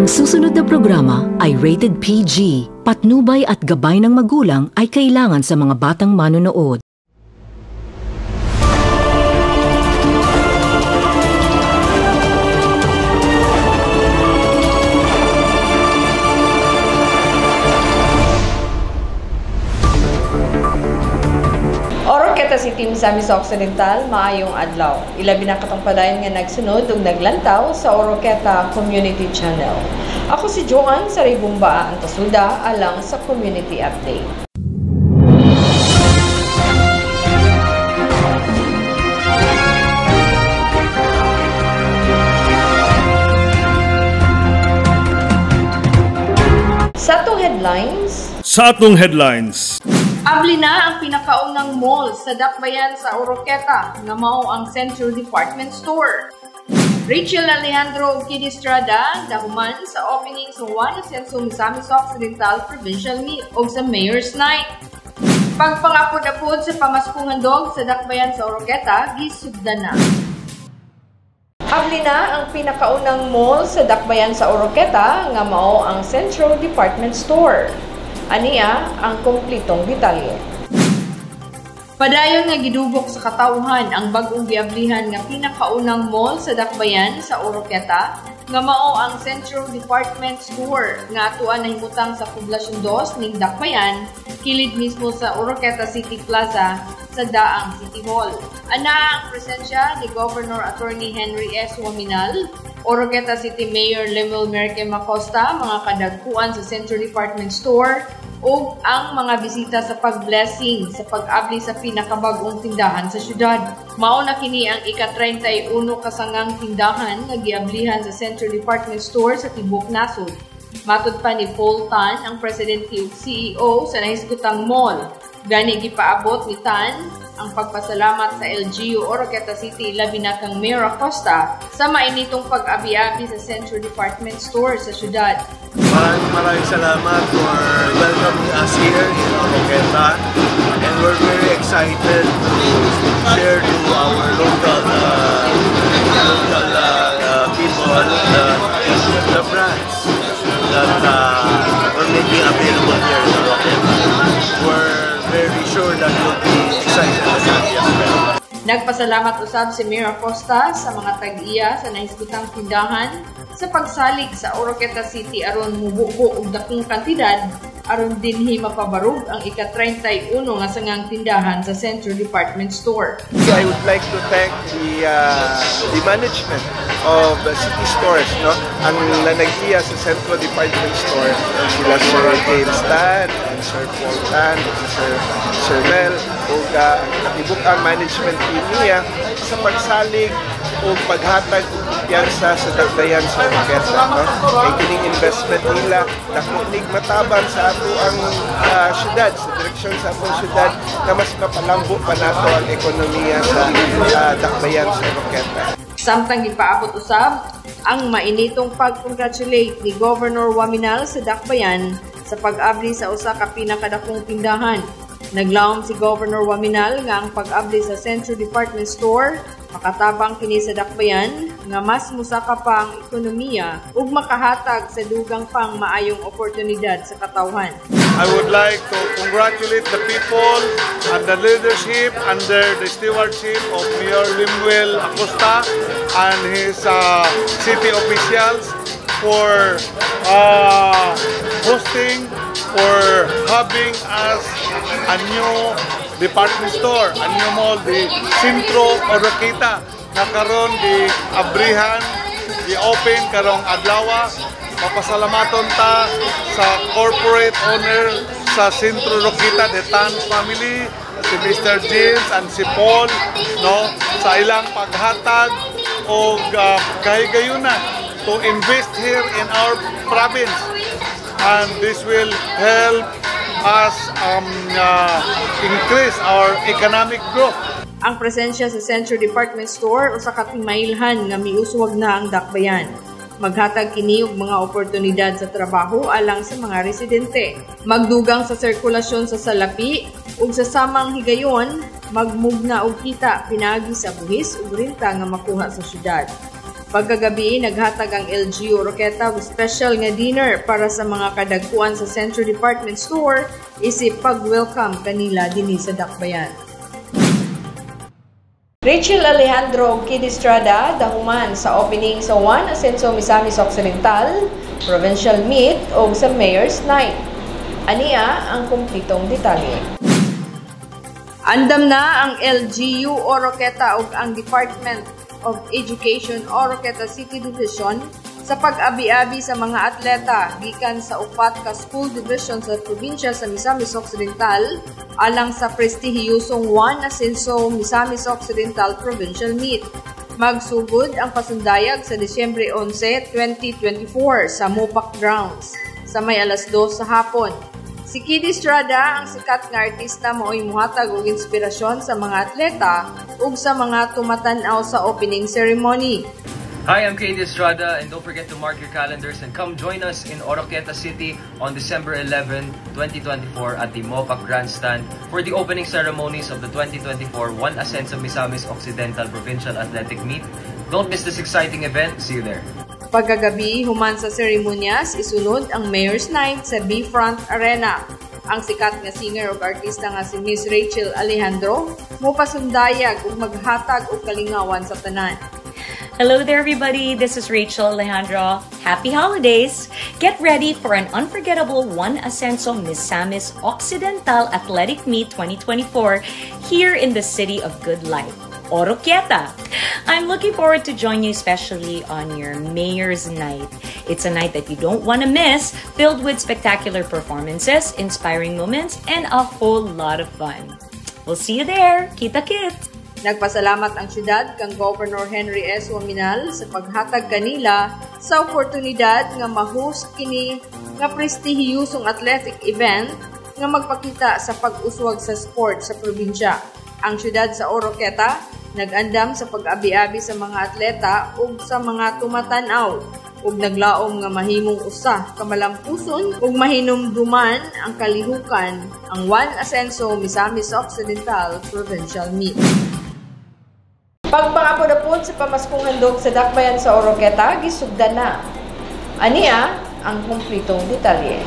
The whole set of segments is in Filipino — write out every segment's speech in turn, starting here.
Ang susunod na programa ay rated PG. Patnubay at gabay ng magulang ay kailangan sa mga batang manonood. Oroqueta City, Misamis Occidental, maayong adlaw. Ilabi na katong padayon nga nagsunod ug naglantaw sa Oroqueta Community Channel. Ako si Joan sa Ribumba, ang tasuda alang sa Community Update. Sa atong headlines. Abli na ang pinakaunang mall sa dakbayan sa Oroqueta nga mao ang Central Department Store. Rachel Alejandro ug Kid Estrada dahuman sa opening sa Juan Ascenso Misamis Occidental Provincial Meet o sa Mayor's Night. Pagpangapod-apod sa pamaskungan dog sa dakbayan sa Oroqueta, gisugdan na. Abli na ang pinakaunang mall sa dakbayan sa Oroqueta nga mao ang Central Department Store. Aniya ang kumplitong detalye. Padayon nga gidugok sa katawhan ang bag-ong giablihan nga pinakaunang mall sa dakbayan sa Oroqueta nga mao ang Central Department Store nga atuan nahimutang sa Poblasyon 2 ning dakbayan kilid mismo sa Oroqueta City Plaza sa Daang City Hall. Ana ang presensya ni Governor Attorney Henry S. Waminal, Oroqueta City Mayor Lemuel Merke Macosta, mga kadagkuan sa Central Department Store, ug ang mga bisita sa pag-blessing sa pag-abli sa pinakabag-ong tindahan sa syudad. Mao na kini ang ika-31 kasangang tindahan nga giablihan sa Central Department Store sa Tibok Nasod. Matud pa ni Paul Tan, ang presidente ug CEO sa nahisgutang mall. Gani gipaabot ni Tan ang pagpasalamat sa LGU Oroqueta City labi na kang Mayor Acosta sa mainitong pag-abi-abi sa Central Department Store sa syudad. Maraming salamat for welcoming us here in Oroqueta, and we're very excited to share to our local people the brands that we're making available here in Oroqueta. We're very sure that you'll be excited and happy as well. Nagpasalamat usab si Mayor Acosta sa mga tag-iya sa nahisgutang tindahan sa pagsalig sa Oroqueta City aron mubuo og dakong kantidad aron dinhi mapabarug ang ika-31 nga sangang tindahan sa Central Department Store. So I would like to thank the management of the city stores, no? Ang nanag-iya sa Central Department Store, sila Sir James Tan, and Sir Paul Tan, Sir Mel, o katibuk ang management team niya sa pagsalig o paghatag piyansa sa dagdayan sa Oroqueta, no? Ay kining investment nila nakunig matabang sa ato ang syudad, sa direksyon sa atong syudad na mas mapalambo pa nato ang ekonomiya sa dakbayan sa Oroqueta. Samtang gipaabot usab ang mainitong pag-congratulate ni Governor Waminal sa dakbayan sa pag-abli sa usa ka pinakadakong tindahan. Naglaom si Governor Waminal nga ang pag-abli sa Central Department Store makatabang kini sa dakbayan nga mas musaka pa ang ekonomiya ug makahatag sa dugang pang maayong oportunidad sa katawhan. I would like to congratulate the people and the leadership under the stewardship of Mayor Lemuel Acosta and his city officials for hosting, for having us a new department store, a new mall, the Centro Oroqueta, na karon di abrihan, di open karong adlaw. Papasalamaton ta sa corporate owner sa Centro Oroqueta, the Tan family, si Mr. James and si Paul, no, sa ilang paghatag o kahigayunan to invest here in our province, and this will help us increase our economic growth. Ang presensya sa Central Department Store usa ka timailhan nga miuswag na ang dakbayan. Maghatag kini og mga oportunidad sa trabaho alang sa mga residente. Magdugang sa sirkulasyon sa salapi ug sa samang higayon, magmugna og kita pinaagi sa buhis ug renta nga makuha sa syudad. Pagkagabi, naghatag ang LGU Oroqueta with special nga dinner para sa mga kadagkuan sa Centro Department Store isip pag-welcome kanila dinhi sa Dakbayan. Rachel Alejandro Kid Estrada dahuman sa opening sa Juan Ascenso Misamis Occidental Provincial Meet o sa Mayor's Night. Aniya ang kumplitong detalye. Andam na ang LGU Oroqueta ug ang Department of Education Oroqueta City Division sa pag-abi-abi sa mga atleta gikan sa upat ka school division sa probinsya sa Misamis Occidental alang sa prestihiyosong Juan Ascenso Misamis Occidental Provincial Meet. Magsugod ang pasundayag sa Disyembre 11, 2024 sa Mopac Grounds sa may alas 2 sa hapon. Si Kid Estrada, ang sikat nga artista mao'y muhatag og inspirasyon sa mga atleta ug sa mga tumatan-aw sa opening ceremony. Hi, I'm Kid Estrada, and don't forget to mark your calendars and come join us in Oroqueta City on December 11, 2024 at the Mopac Grandstand for the opening ceremonies of the 2024 Juan Ascenso Misamis Occidental Provincial Athletic Meet. Don't miss this exciting event. See you there. Pagkagabi, human sa seremonyas, isunod ang Mayor's Night sa B-Front Arena. Ang sikat nga singer ug artista nga si Miss Rachel Alejandro mopasundayag ug maghatag og kalingawan sa tanan. Hello there, everybody. This is Rachel Alejandro. Happy holidays! Get ready for an unforgettable Juan Ascenso Misamis Occidental Athletic Meet 2024 here in the City of Good Life, Oroqueta. I'm looking forward to join you, especially on your Mayor's Night. It's a night that you don't want to miss, filled with spectacular performances, inspiring moments, and a whole lot of fun. We'll see you there. Kita-kits! Nagpasalamat ang syudad kang Governor Henry S. Waminal sa paghatag kanila sa oportunidad nga ma-host kini nga prestihiyosong athletic event nga magpakita sa pag-uswag sa sport sa probinsya. Ang syudad sa Oroqueta nag-andam sa pag-abi-abi sa mga atleta ug sa mga tumatan-aw ug naglaom nga mahimong usa ka malampuson ug mahinumduman ang kalihukan ang Juan Ascenso Misamis Occidental Provincial Meet. Pagpangapod-apod sa pamaskong handog sa Dakbayan sa Oroqueta, gisugdan na. Aniya ang kumplitong detalye.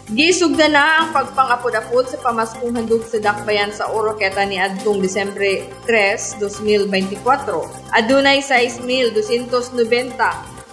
Gisugdan na ang pagpangapod-apod sa pamaskong handog sa Dakbayan sa Oroqueta ni adtong Disyembre 3, 2024. Adunay 6,290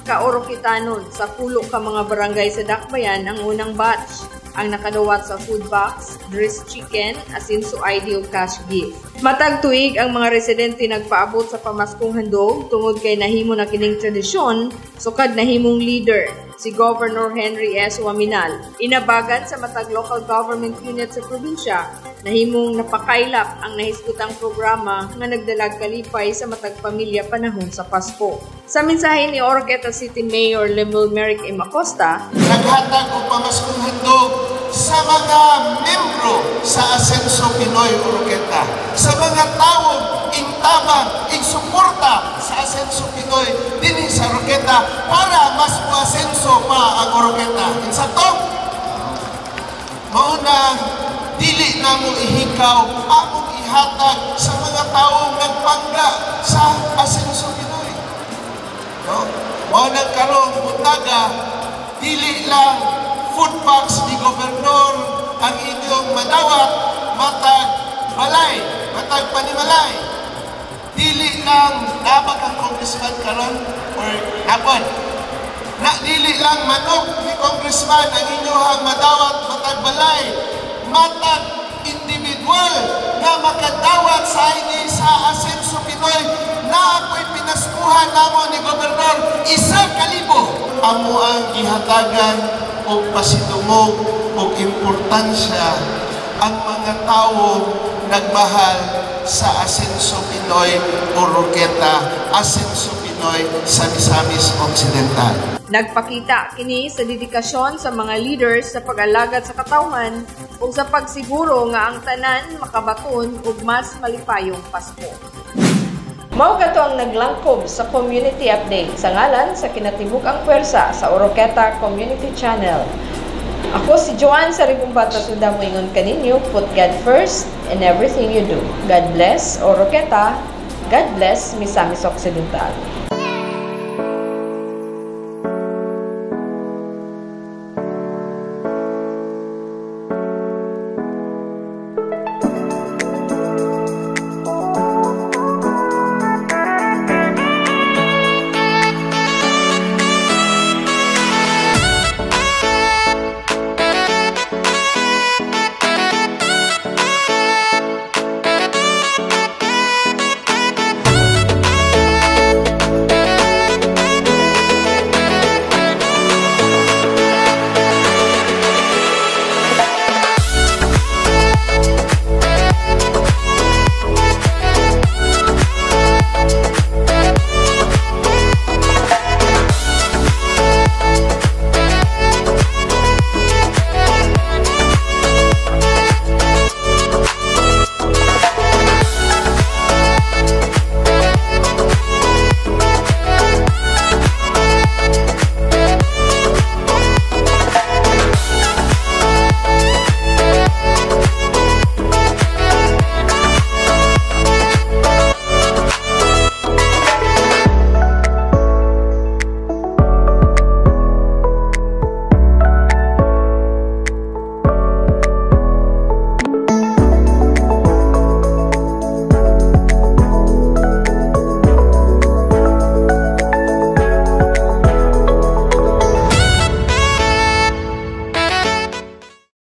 ka Oroquetanon sa pulo ka mga barangay sa Dakbayan ang unang batch. Ang nakadawat sa food box, dressed chicken, Ascenso ID o cash gift. Matag tuig ang mga residente nagpaabot sa pamaskong handog tungod kay nahimo na kining tradisyon, sukad nahimong leader, si Governor Henry S. Waminal. Inabagan sa matag local government unit sa probinsya, nahimong napakailap ang nahiskutang programa nga nagdalag kalipay sa matag pamilya panahon sa Pasko. Sa mensahe ni Oroqueta City Mayor Lemuel Merrick M. Acosta, naghatag og pamaskong handog sa mga membro sa Ascenso Pinoy Oroqueta, sa mga tawong ingtabang, ingsuporta sa Ascenso Pinoy dinhi sa Oroqueta para mas mo-asenso pa ang Oroqueta. Insakto, maunang dili na mo ihikaw among ihatag sa mga taong nagpangga sa Ascenso Pinoy. No? Maunang karong buntaga, dili lang food box ni Gobernador ang inyong madawat, matag balay, matag panimalay. Dili lang dapat ang congressman karon or hapon. Na dili lang manok ni congressman ang inyong madawat, matag balay, matag individual na makadawat sa ini sa Ascenso Pinoy na ako'y pinaskuhan namo ni Gobernador 1,000. Amo ang gihatagan o pasidungog o importansya ang mga tao nagmahal sa Ascenso Pinoy Oroqueta, Ascenso Pinoy sa Misamis Occidental. nagpakita kini sa dedikasyon sa mga leaders sa pag-alagad sa katawhan ug sa pagsiguro nga ang tanan makabaton ug mas malipayong Pasko. Mao kato ang naglangkob sa community update sa ngalan sa kinatibuk-ang pwersa sa Oroqueta Community Channel. Ako si Joanne Saribumbata, sunda mo ingon kaninyo, put God first in everything you do. God bless Oroqueta, God bless Misamis Occidental.